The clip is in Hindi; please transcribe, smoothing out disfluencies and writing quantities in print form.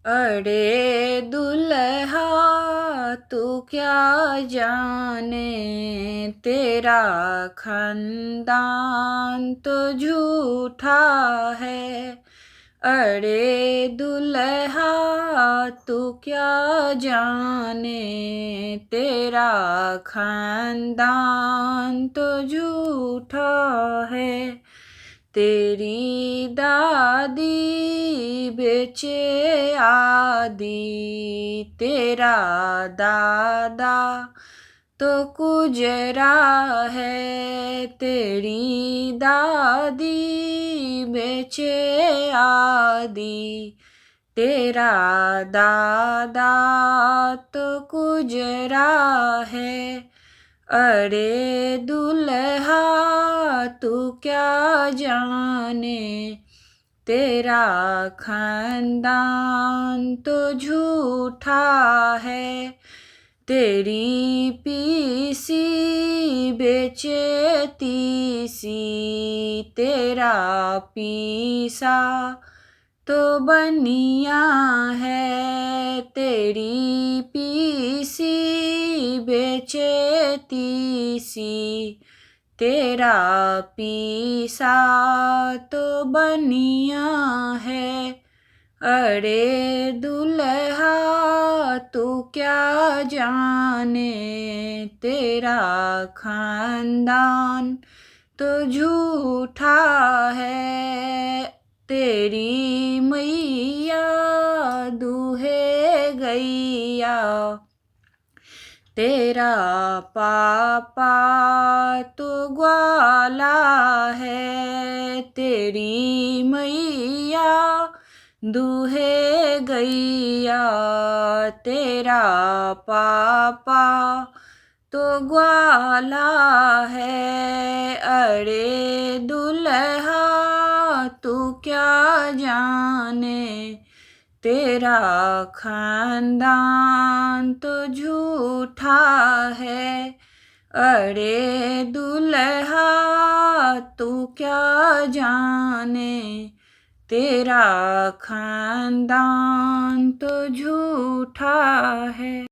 अरे दुल्हा तू क्या जाने, तेरा खानदान तो झूठा है। अरे दुल्हा तू क्या जाने, तेरा खानदान तो झूठा है। तेरी दादी बेचे आदि, तेरा दादा तो गुजरा है। तेरी दादी बेचे आदि, तेरा दादा तो गुजरा है। अरे दुल्हा तू क्या जाने, तेरा खानदान तो झूठा है। तेरी पीसी बेचे तीसी, तेरा पीसा तो बनिया है। तेरी पीसी बेचे तीसी, तेरा पीसा तो बनिया है। अरे दुल्हा तू क्या जाने, तेरा खानदान तो झूठा है। तेरी मैया दूहे गैया, तेरा पापा तो ग्वाला है। तेरी मैया दूहे गैया, तेरा पापा तो ग्वाला है। अरे दुल्हा तू क्या जाने, तेरा खानदान तो झूठा है। अरे दुल्हा तू क्या जाने, तेरा खानदान तो झूठा है।